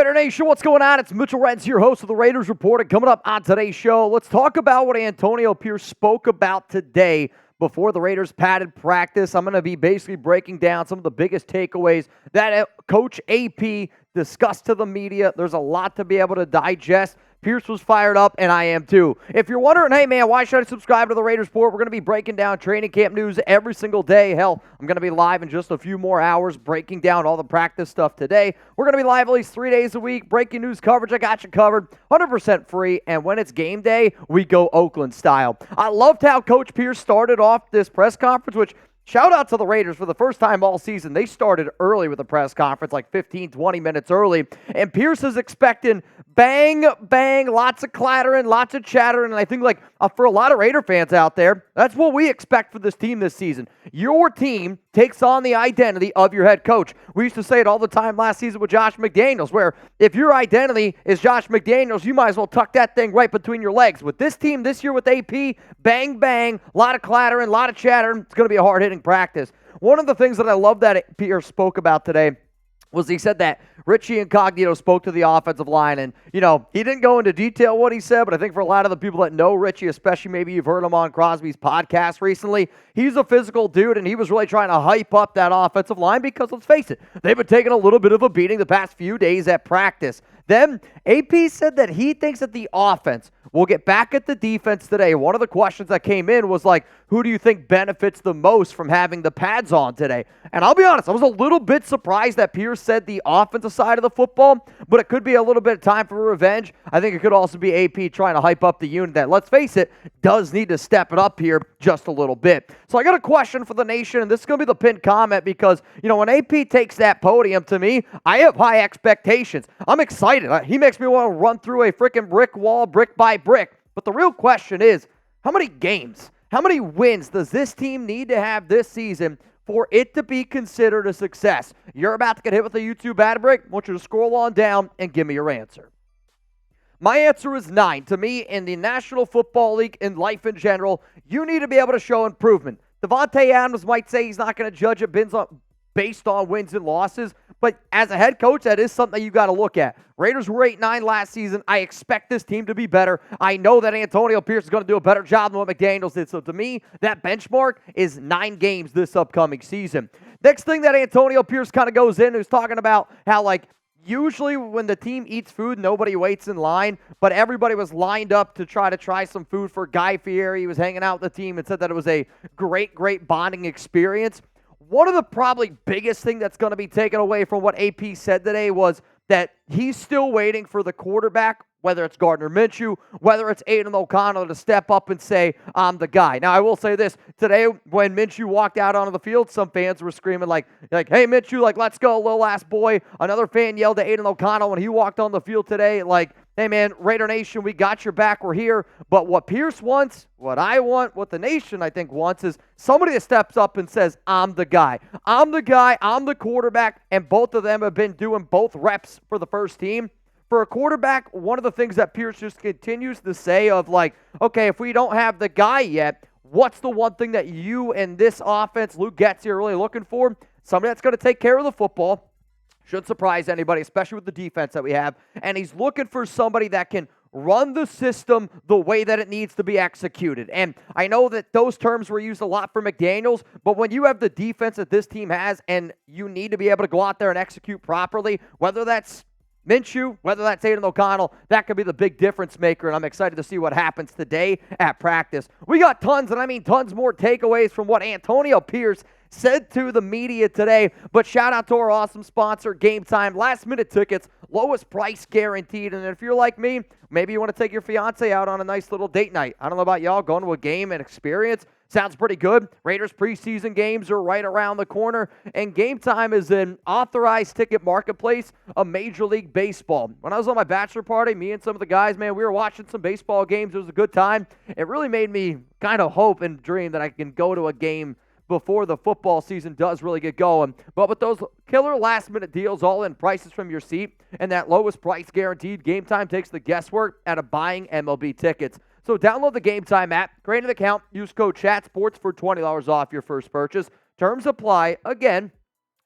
Raider Nation, what's going on? It's Mitchell Renz, your host of the Raiders Report. And coming up on today's show, let's talk about what Antonnio Pierce spoke about today before the Raiders padded practice. I'm going to be basically breaking down some of the biggest takeaways that Coach AP discussed to the media. There's a lot to be able to digest. Pierce was fired up, and I am too. If you're wondering, hey man, why should I subscribe to the Raiders Report? We're going to be breaking down training camp news every single day. Hell, I'm going to be live in just a few more hours breaking down all the practice stuff today. We're going to be live at least 3 days a week. Breaking news coverage, I got you covered. 100% free, and when it's game day, we go Oakland style. I loved how Coach Pierce started off this press conference, which shout out to the Raiders for the first time all season. They started early with the press conference, like 15, 20 minutes early. And Pierce is expecting bang, bang, lots of clattering, lots of chattering. And I think for a lot of Raider fans out there, that's what we expect for this team this season. Your team takes on the identity of your head coach. We used to say it all the time last season with Josh McDaniels, where if your identity is Josh McDaniels, you might as well tuck that thing right between your legs. With this team this year with AP, bang, bang, a lot of clattering, a lot of chattering. It's going to be a hard-hitting practice. One of the things that I love that Pierce spoke about today was he said that Richie Incognito spoke to the offensive line, and, he didn't go into detail what he said, but I think for a lot of the people that know Richie, especially maybe you've heard him on Crosby's podcast recently, he's a physical dude, and he was really trying to hype up that offensive line because, let's face it, they've been taking a little bit of a beating the past few days at practice. Then AP said that he thinks that the offense will get back at the defense today. One of the questions that came in was who do you think benefits the most from having the pads on today? And I'll be honest, I was a little bit surprised that Pierce said the offensive side of the football, but it could be a little bit of time for revenge. I think it could also be AP trying to hype up the unit that, let's face it, does need to step it up here just a little bit. So I got a question for the nation, and this is going to be the pinned comment because, when AP takes that podium, to me, I have high expectations. I'm excited. He makes me want to run through a freaking brick wall, brick by brick. But the real question is, how many games, how many wins does this team need to have this season for it to be considered a success? You're about to get hit with a YouTube ad break. I want you to scroll on down and give me your answer. My answer is 9. To me, in the National Football League, in life in general, you need to be able to show improvement. Devontae Adams might say he's not going to judge it based on wins and losses, but as a head coach, that is something that you got to look at. Raiders were 8-9 last season. I expect this team to be better. I know that Antonnio Pierce is going to do a better job than what McDaniels did. So to me, that benchmark is 9 games this upcoming season. Next thing that Antonnio Pierce kind of goes in is talking about how usually when the team eats food, nobody waits in line, but everybody was lined up to try some food for Guy Fieri. He was hanging out with the team and said that it was a great, great bonding experience. One of the probably biggest thing that's going to be taken away from what AP said today was that he's still waiting for the quarterback, whether it's Gardner Minshew, whether it's Aiden O'Connell, to step up and say, I'm the guy. Now, I will say this. Today, when Minshew walked out onto the field, some fans were screaming hey, Minshew, let's go, little ass boy. Another fan yelled at Aiden O'Connell when he walked on the field today, hey, man, Raider Nation, we got your back. We're here. But what Pierce wants, what I want, what the nation, I think, wants is somebody that steps up and says, I'm the guy. I'm the guy. I'm the quarterback. And both of them have been doing both reps for the first team. For a quarterback, one of the things that Pierce just continues to say of okay, if we don't have the guy yet, what's the one thing that you and this offense, Luke Getz, are really looking for? Somebody that's going to take care of the football. Shouldn't surprise anybody, especially with the defense that we have. And he's looking for somebody that can run the system the way that it needs to be executed. And I know that those terms were used a lot for McDaniels, but when you have the defense that this team has and you need to be able to go out there and execute properly, whether that's Minshew, whether that's Aiden O'Connell, that could be the big difference maker, and I'm excited to see what happens today at practice. We got tons, and I mean tons more takeaways from what Antonnio Pierce said to the media today, but shout out to our awesome sponsor, Game Time. Last-minute tickets, lowest price guaranteed, and if you're like me, maybe you want to take your fiance out on a nice little date night. I don't know about y'all, going to a game and experience. Sounds pretty good. Raiders preseason games are right around the corner, and Game Time is an authorized ticket marketplace of Major League Baseball. When I was on my bachelor party, me and some of the guys, man, we were watching some baseball games. It was a good time. It really made me kind of hope and dream that I can go to a game before the football season does really get going. But with those killer last-minute deals, all-in prices from your seat, and that lowest price guaranteed, Game Time takes the guesswork out of buying MLB tickets. So download the Game Time app, create an account, use code CHATSPORTS for $20 off your first purchase. Terms apply. Again,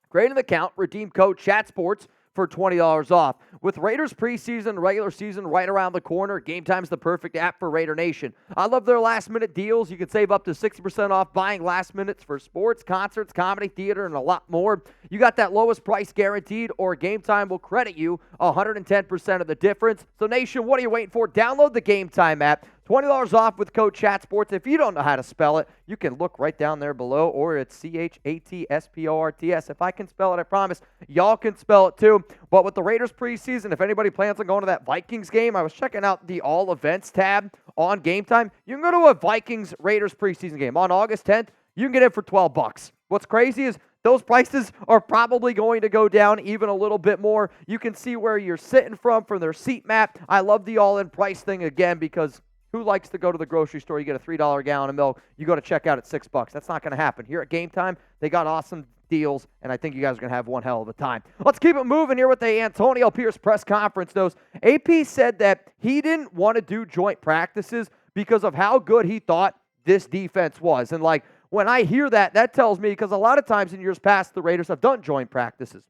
create an account, redeem code CHATSPORTS for $20 off. With Raiders preseason, regular season right around the corner, Game Time's the perfect app for Raider Nation. I love their last-minute deals. You can save up to 60% off buying last minutes for sports, concerts, comedy, theater, and a lot more. You got that lowest price guaranteed, or Game Time will credit you 110% of the difference. So, Nation, what are you waiting for? Download the Game Time app. $20 off with code ChatSports. If you don't know how to spell it, you can look right down there below, or it's ChatSports. If I can spell it, I promise y'all can spell it too. But with the Raiders preseason, if anybody plans on going to that Vikings game, I was checking out the All Events tab on Game Time. You can go to a Vikings-Raiders preseason game on August 10th. You can get in for $12. What's crazy is those prices are probably going to go down even a little bit more. You can see where you're sitting from their seat map. I love the all-in price thing again, because who likes to go to the grocery store? You get a $3 gallon of milk. You go to check out at $6. That's not going to happen. Here at Game Time, they got awesome deals, and I think you guys are going to have one hell of a time. Let's keep it moving here with the Antonnio Pierce press conference notes. AP said that he didn't want to do joint practices because of how good he thought this defense was. And, like, when I hear that, that tells me, because a lot of times in years past, the Raiders have done joint practices.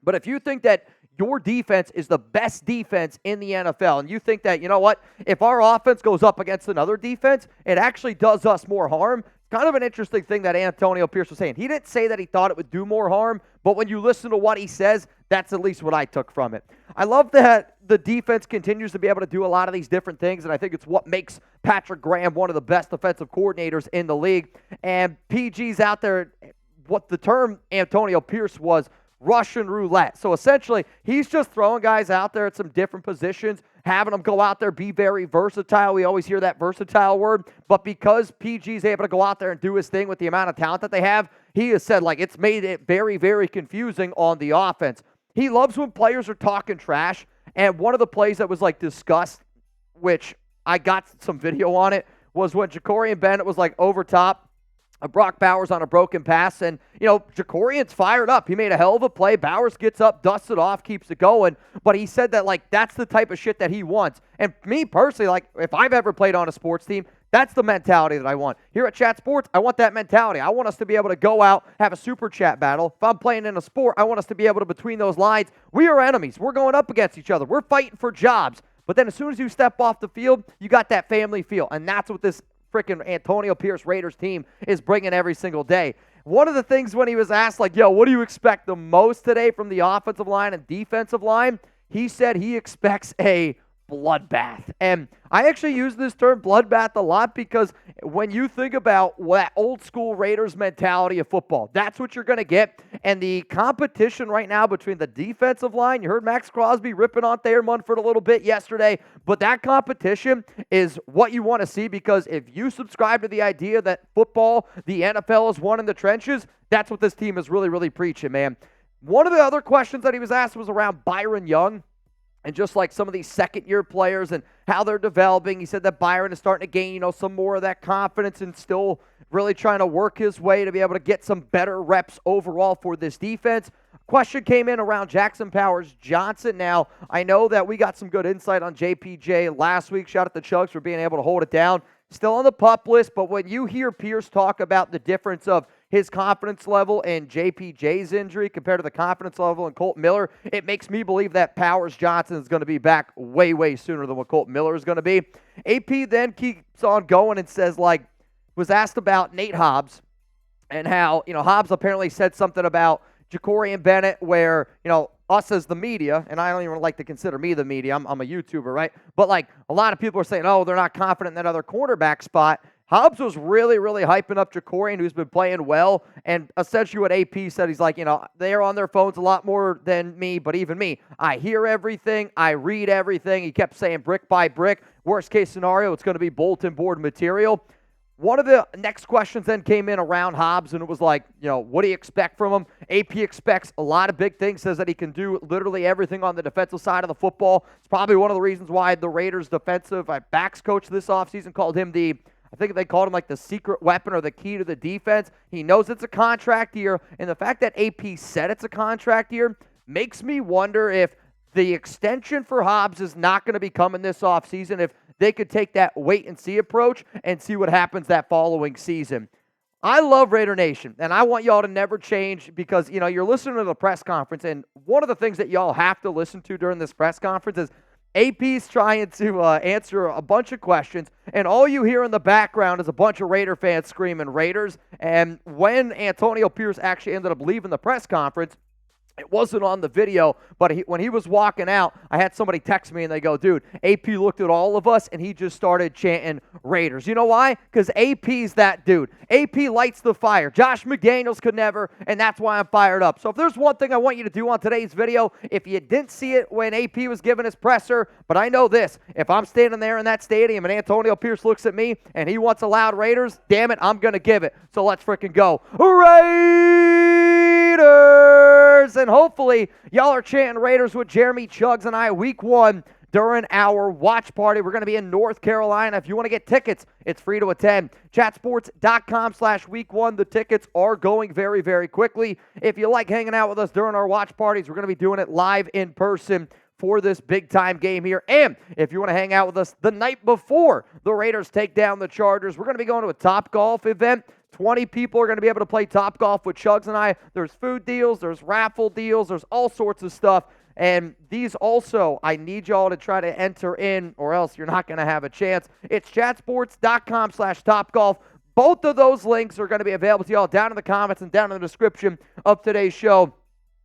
But if you think that your defense is the best defense in the NFL, and you think that, you know what, if our offense goes up against another defense, it actually does us more harm. Kind of an interesting thing that Antonnio Pierce was saying. He didn't say that he thought it would do more harm, but when you listen to what he says, that's at least what I took from it. I love that the defense continues to be able to do a lot of these different things, and I think it's what makes Patrick Graham one of the best defensive coordinators in the league. And PG's out there, what the term Antonnio Pierce was, Russian roulette. So essentially, he's just throwing guys out there at some different positions, having them go out there, be very versatile. We always hear that versatile word, but because PG's able to go out there and do his thing with the amount of talent that they have, he has said, like, it's made it very, very confusing on the offense. He loves when players are talking trash, and one of the plays that was, like, discussed, which I got some video on it, was when Jacorian Bennett was, like, over top Brock Bowers on a broken pass, and, you know, Jacorian's fired up. He made a hell of a play. Bowers gets up, dusts it off, keeps it going, but he said that, like, that's the type of shit that he wants. And me personally, like, if I've ever played on a sports team, that's the mentality that I want. Here at Chat Sports, I want that mentality. I want us to be able to go out, have a super chat battle. If I'm playing in a sport, I want us to be able to, between those lines, we are enemies. We're going up against each other. We're fighting for jobs. But then as soon as you step off the field, you got that family feel, and that's what this freaking Antonnio Pierce Raiders team is bringing every single day. One of the things when he was asked, like, yo, what do you expect the most today from the offensive line and defensive line? He said he expects a bloodbath. And I actually use this term bloodbath a lot because when you think about that old school Raiders mentality of football, that's what you're going to get. And the competition right now between the defensive line, you heard Max Crosby ripping on Thayer Munford a little bit yesterday, but that competition is what you want to see, because if you subscribe to the idea that football, the NFL is won in the trenches, that's what this team is really, really preaching, man. One of the other questions that he was asked was around Byron Young, and just like some of these second-year players and how they're developing. He said that Byron is starting to gain, you know, some more of that confidence and still really trying to work his way to be able to get some better reps overall for this defense. Question came in around Jackson Powers-Johnson. Now, I know that we got some good insight on JPJ last week. Shout out to Chuggs for being able to hold it down. Still on the PUP list, but when you hear Pierce talk about the difference of his confidence level and JPJ's injury compared to the confidence level in Colt Miller, it makes me believe that Powers-Johnson is going to be back way, way sooner than what Colt Miller is going to be. AP then keeps on going and says, like, was asked about Nate Hobbs and how, you know, Hobbs apparently said something about Jacorian Bennett where, you know, us as the media, and I don't even like to consider me the media, I'm a YouTuber, right? But, like, a lot of people are saying, oh, they're not confident in that other cornerback spot. Hobbs was really, really hyping up Jacorian, who's been playing well, and essentially what AP said, he's like, you know, they're on their phones a lot more than me, but even me, I hear everything, I read everything. He kept saying brick by brick. Worst case scenario, it's going to be bulletin board material. One of the next questions then came in around Hobbs, and it was like, you know, what do you expect from him? AP expects a lot of big things, says that he can do literally everything on the defensive side of the football. It's probably one of the reasons why the Raiders' defensive backs coach this offseason called him I think they called him like the secret weapon or the key to the defense. He knows it's a contract year, and the fact that AP said it's a contract year makes me wonder if the extension for Hobbs is not going to be coming this offseason, if they could take that wait-and-see approach and see what happens that following season. I love Raider Nation, and I want y'all to never change because, you're listening to the press conference, and one of the things that y'all have to listen to during this press conference is AP's trying to answer a bunch of questions, and all you hear in the background is a bunch of Raider fans screaming Raiders. And when Antonnio Pierce actually ended up leaving the press conference, it wasn't on the video, but when he was walking out, I had somebody text me, and they go, dude, AP looked at all of us, and he just started chanting Raiders. You know why? Because AP's that dude. AP lights the fire. Josh McDaniels could never, and that's why I'm fired up. So if there's one thing I want you to do on today's video, if you didn't see it when AP was giving his presser, but I know this, if I'm standing there in that stadium and Antonnio Pierce looks at me and he wants a loud Raiders, damn it, I'm going to give it. So let's freaking go. Raiders! And hopefully, y'all are chanting Raiders with Jeremy Chuggs and I week 1 during our watch party. We're going to be in North Carolina. If you want to get tickets, it's free to attend. Chatsports.com/week1. The tickets are going very, very quickly. If you like hanging out with us during our watch parties, we're going to be doing it live in person for this big-time game here. And if you want to hang out with us the night before the Raiders take down the Chargers, we're going to be going to a Topgolf event. 20 people are going to be able to play Topgolf with Chuggs and I. There's food deals, there's raffle deals, there's all sorts of stuff. And these also, I need y'all to try to enter in, or else you're not going to have a chance. It's chatsports.com/Topgolf. Both of those links are going to be available to y'all down in the comments and down in the description of today's show.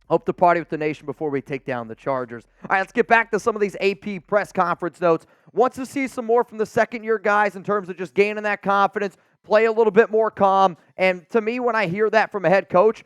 Hope to party with the nation before we take down the Chargers. All right, let's get back to some of these AP press conference notes. Wants to see some more from the second-year guys in terms of just gaining that confidence, play a little bit more calm. And to me, when I hear that from a head coach,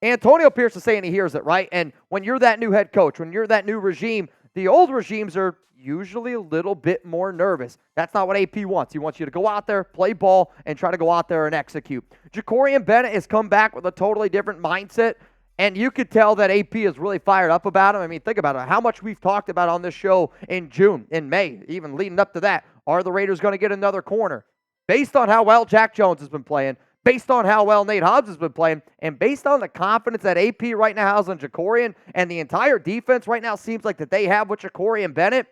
Antonnio Pierce is saying he hears it, right? And when you're that new head coach, when you're that new regime, the old regimes are usually a little bit more nervous. That's not what AP wants. He wants you to go out there, play ball, and try to go out there and execute. Jacorian Bennett has come back with a totally different mindset. And you could tell that AP is really fired up about him. I mean, think about it. How much we've talked about on this show in June, in May, even leading up to that. Are the Raiders going to get another corner? Based on how well Jack Jones has been playing, based on how well Nate Hobbs has been playing, and based on the confidence that AP right now has on Jacorian, and the entire defense right now seems like that they have with Jacorian Bennett,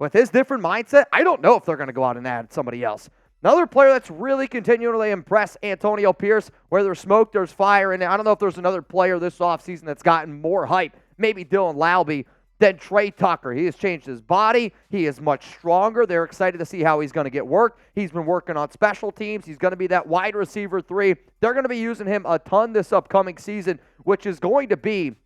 with his different mindset, I don't know if they're going to go out and add somebody else. Another player that's really continually impressed Antonnio Pierce, where there's smoke, there's fire, and I don't know if there's another player this offseason that's gotten more hype, maybe Dylan Lowby, than Trey Tucker. He has changed his body. He is much stronger. They're excited to see how he's going to get work. He's been working on special teams. He's going to be that wide receiver 3. They're going to be using him a ton this upcoming season, which is going to be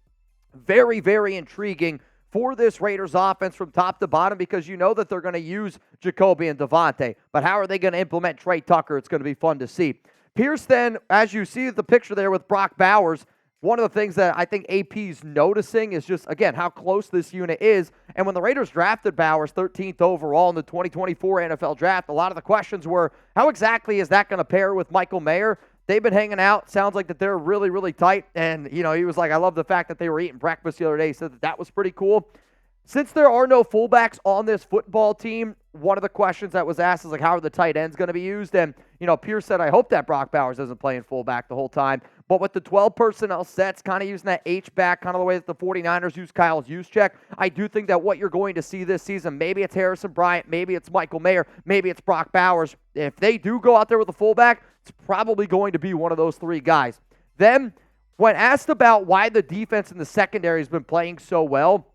very, very intriguing for this Raiders offense from top to bottom, because you know that they're going to use Jacoby and Devontae. But how are they going to implement Trey Tucker? It's going to be fun to see. Pierce then, as you see the picture there with Brock Bowers, one of the things that I think AP's noticing is just, again, how close this unit is. And when the Raiders drafted Bowers 13th overall in the 2024 NFL Draft, a lot of the questions were, how exactly is that going to pair with Michael Mayer? They've been hanging out. Sounds like that they're really, really tight. And, he was like, I love the fact that they were eating breakfast the other day. He said that was pretty cool. Since there are no fullbacks on this football team, one of the questions that was asked is, like, how are the tight ends going to be used? And, Pierce said, I hope that Brock Bowers isn't playing fullback the whole time. But with the 12 personnel sets, kind of using that H-back, kind of the way that the 49ers use Kyle Juszczyk, I do think that what you're going to see this season, maybe it's Harrison Bryant, maybe it's Michael Mayer, maybe it's Brock Bowers. If they do go out there with a fullback, it's probably going to be one of those 3 guys. Then, when asked about why the defense in the secondary has been playing so well,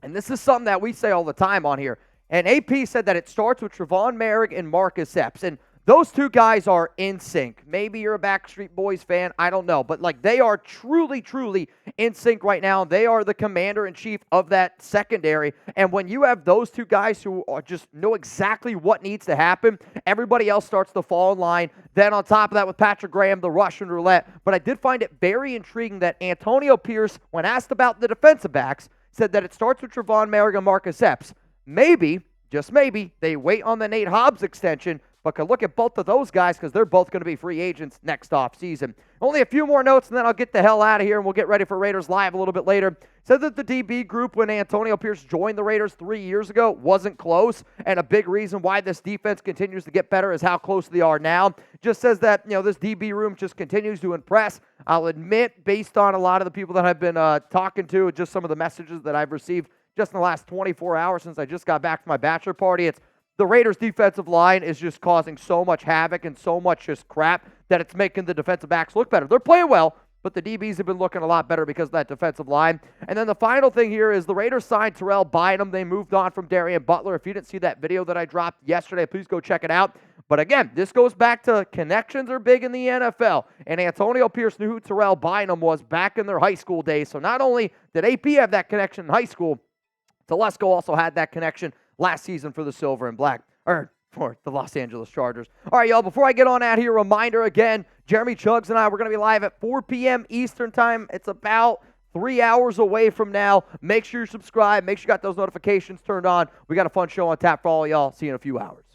and this is something that we say all the time on here, and AP said that it starts with Trevon Merrick and Marcus Epps. And those 2 guys are in sync. Maybe you're a Backstreet Boys fan. I don't know. But, they are truly, truly in sync right now. They are the commander-in-chief of that secondary. And when you have those 2 guys who are just know exactly what needs to happen, everybody else starts to fall in line. Then on top of that, with Patrick Graham, the Russian roulette. But I did find it very intriguing that Antonnio Pierce, when asked about the defensive backs, said that it starts with Trevon Merrick and Marcus Epps. Maybe, just maybe, they wait on the Nate Hobbs extension, but could look at both of those guys because they're both going to be free agents next offseason. Only a few more notes, and then I'll get the hell out of here, and we'll get ready for Raiders Live a little bit later. Said that the DB group, when Antonnio Pierce joined the Raiders 3 years ago, wasn't close, and a big reason why this defense continues to get better is how close they are now. Just says that, this DB room just continues to impress. I'll admit, based on a lot of the people that I've been talking to, just some of the messages that I've received just in the last 24 hours since I just got back from my bachelor party, it's the Raiders' defensive line is just causing so much havoc and so much just crap that it's making the defensive backs look better. They're playing well, but the DBs have been looking a lot better because of that defensive line. And then the final thing here is the Raiders signed Terrell Bynum. They moved on from Darian Butler. If you didn't see that video that I dropped yesterday, please go check it out. But again, this goes back to connections are big in the NFL. And Antonnio Pierce knew who Terrell Bynum was back in their high school days. So not only did AP have that connection in high school, Telesco also had that connection last season for the Silver and Black, or for the Los Angeles Chargers. All right, y'all, before I get on out here, reminder again, Jeremy Chuggs and I, we're going to be live at 4 p.m. Eastern time. It's about 3 hours away from now. Make sure you subscribe. Make sure you got those notifications turned on. We got a fun show on tap for all y'all. See you in a few hours.